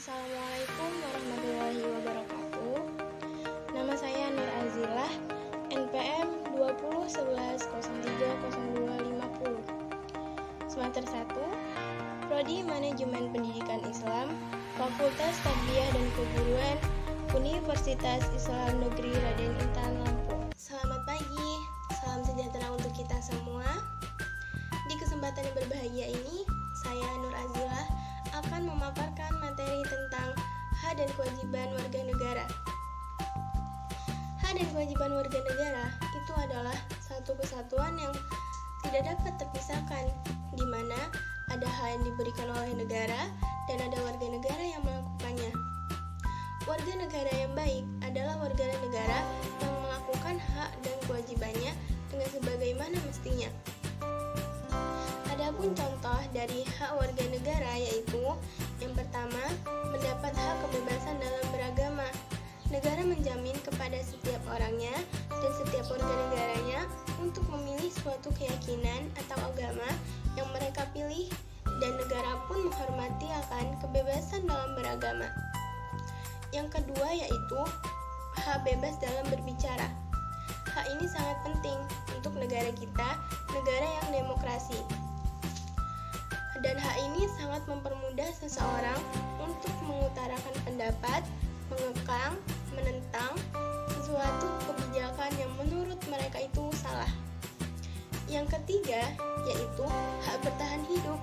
Assalamualaikum warahmatullahi wabarakatuh. Nama saya Nur Azilah, NPM 2011030250. Semester 1, Prodi Manajemen Pendidikan Islam, Fakultas Tarbiyah dan Keguruan, Universitas Islam Negeri Raden Intan Lampung. Selamat pagi, salam sejahtera untuk kita semua. Di kesempatan yang berbahagia ini, saya Nur Azilah akan memaparkan materi tentang hak dan kewajiban warga negara. Hak dan kewajiban warga negara itu adalah satu kesatuan yang tidak dapat terpisahkan, di mana ada hak yang diberikan oleh negara dan ada warga negara yang melakukannya. Warga negara yang baik adalah warga negara yang melakukan hak dan kewajibannya dengan sebagaimana mestinya. Adapun contoh dari hak warga negara yaitu yang pertama, mendapat hak kebebasan dalam beragama. Negara menjamin kepada setiap orangnya dan setiap warga negaranya untuk memilih suatu keyakinan atau agama yang mereka pilih, dan negara pun menghormati akan kebebasan dalam beragama. Yang kedua yaitu hak bebas dalam berbicara. Hak ini sangat penting untuk negara kita, negara yang demokrasi. Dan hak ini sangat mempermudah seseorang untuk mengutarakan pendapat, mengekang, menentang sesuatu kebijakan yang menurut mereka itu salah. Yang ketiga yaitu hak bertahan hidup.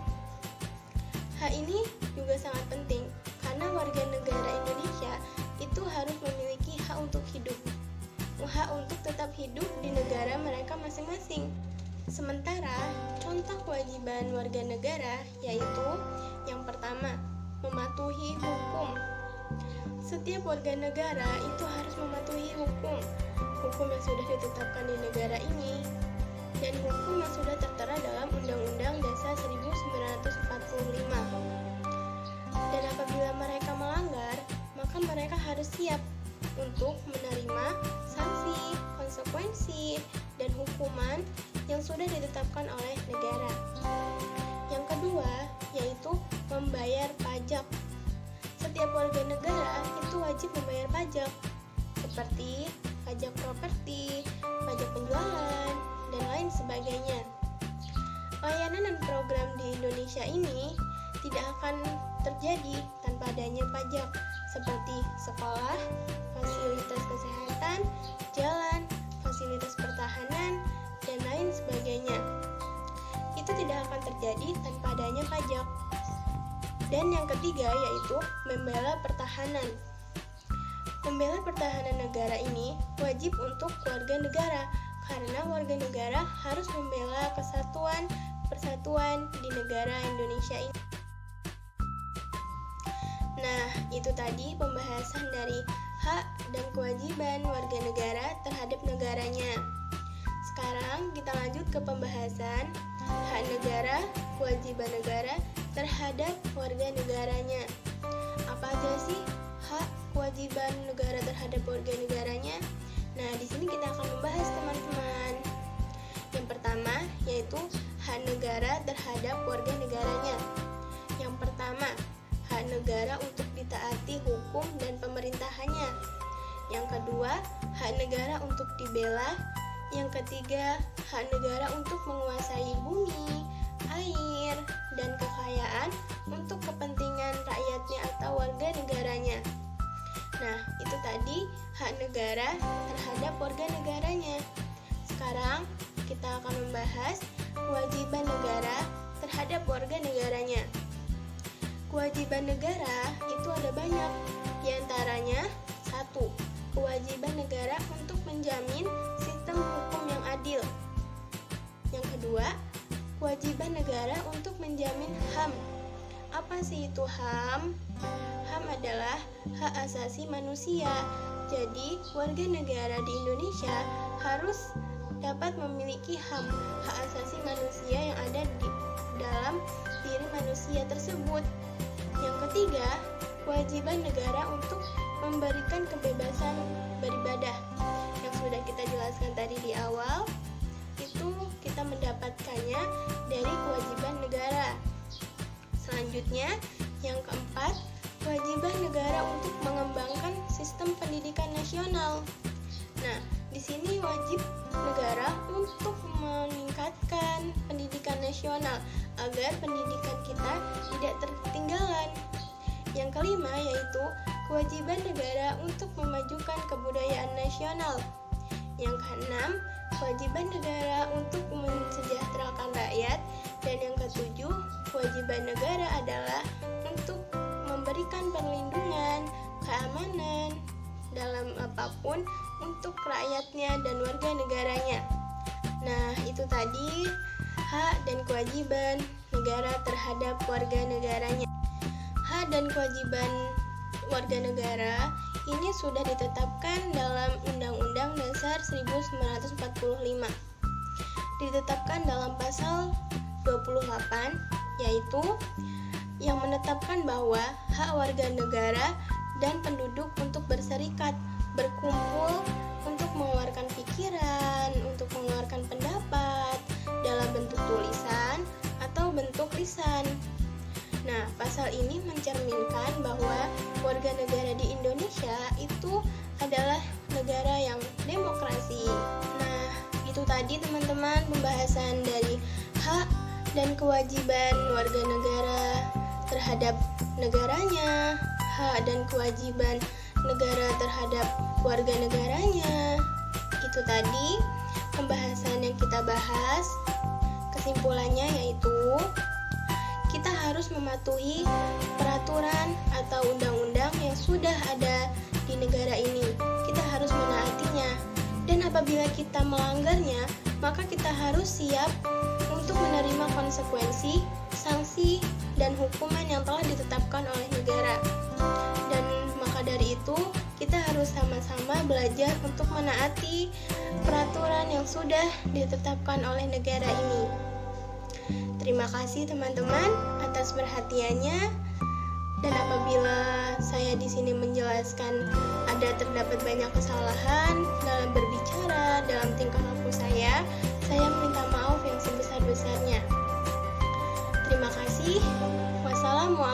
Hak ini juga sangat penting karena warga negara Indonesia itu harus memiliki hak untuk hidup, hak untuk tetap hidup di negara mereka masing-masing. Sementara contoh kewajiban warga negara yaitu yang pertama, mematuhi hukum. Setiap warga negara itu harus mematuhi hukum yang sudah ditetapkan di negara ini dan hukum yang sudah tertera dalam Undang-Undang Dasar 1945. Dan apabila mereka melanggar, maka mereka harus siap untuk menerima sanksi, konsekuensi, dan hukuman yang sudah ditetapkan oleh negara. Yang kedua yaitu membayar pajak. Setiap warga negara itu wajib membayar pajak seperti pajak properti, pajak penjualan, dan lain sebagainya. Layanan dan program di Indonesia ini tidak akan terjadi tanpa adanya pajak seperti sekolah, fasilitas kesehatan, jalan, fasilitas pertahanan, dan lain sebagainya. Itu tidak akan terjadi tanpa adanya pajak. Dan yang ketiga yaitu membela pertahanan. Membela pertahanan negara ini wajib untuk warga negara karena warga negara harus membela kesatuan, persatuan di negara Indonesia ini. Nah, itu tadi pembahasan dari hak dan kewajiban warga negara terhadap negaranya. Sekarang kita lanjut ke pembahasan hak negara, kewajiban negara terhadap warga negaranya. Apa aja sih hak kewajiban negara terhadap warga negaranya? Nah, di sini kita akan membahas teman-teman. Yang pertama yaitu hak negara terhadap warga negaranya. Yang pertama, hak negara untuk ditaati hukum dan pemerintahannya. Yang kedua, hak negara untuk dibela. Yang ketiga, hak negara untuk menguasai bumi, air, dan kekayaan untuk kepentingan rakyatnya atau warga negaranya. Nah, itu tadi hak negara terhadap warga negaranya. Sekarang kita akan membahas kewajiban negara terhadap warga negaranya. Kewajiban negara itu ada banyak, diantaranya 1. Kewajiban negara untuk menjamin sistem hukum yang adil. Yang kedua, kewajiban negara untuk menjamin HAM. Apa sih itu HAM? HAM adalah hak asasi manusia. Jadi, warga negara di Indonesia harus dapat memiliki HAM, hak asasi manusia yang ada di dalam diri manusia tersebut. Yang ketiga, kewajiban negara untuk memberikan kebebasan beribadah. Yang sudah kita jelaskan tadi di awal, itu kita mendapatkannya dari kewajiban negara. Selanjutnya, yang keempat, kewajiban negara untuk mengembangkan sistem pendidikan nasional. Nah, di sini wajib negara untuk meningkatkan pendidikan nasional agar pendidikan kita tidak terketinggalan. Yang kelima yaitu kewajiban negara untuk memajukan kebudayaan nasional. Yang keenam, kewajiban negara untuk mensejahterakan rakyat. Dan yang ketujuh, kewajiban negara adalah untuk memberikan perlindungan, keamanan dalam apapun untuk rakyatnya dan warga negaranya. Nah, itu tadi hak dan kewajiban negara terhadap warga negaranya. Hak dan kewajiban warga negara ini sudah ditetapkan dalam Undang-Undang Dasar 1945. Ditetapkan dalam pasal 28, yaitu yang menetapkan bahwa hak warga negara dan penduduk untuk berserikat, berkumpul, untuk mengeluarkan pikiran, untuk mengeluarkan pendapat dalam bentuk tulisan atau bentuk lisan. Nah, pasal ini mencerminkan bahwa warga negara di Indonesia itu adalah negara yang demokrasi. Nah, itu tadi teman-teman pembahasan dari hak dan kewajiban warga negara terhadap negaranya, hak dan kewajiban negara terhadap warga negaranya. Itu tadi pembahasan yang kita bahas. Kesimpulannya yaitu kita harus mematuhi peraturan atau undang-undang yang sudah ada di negara ini. Kita harus menaatinya. Dan apabila kita melanggarnya, maka kita harus siap untuk menerima konsekuensi, sanksi, dan hukuman yang telah ditetapkan oleh negara. Dan maka dari itu, kita harus sama-sama belajar untuk menaati peraturan yang sudah ditetapkan oleh negara ini. Terima kasih teman-teman atas perhatiannya. Dan apabila saya di sini menjelaskan ada terdapat banyak kesalahan dalam berbicara, dalam tingkah laku saya minta maaf yang sebesar-besarnya. Terima kasih. Wassalamualaikum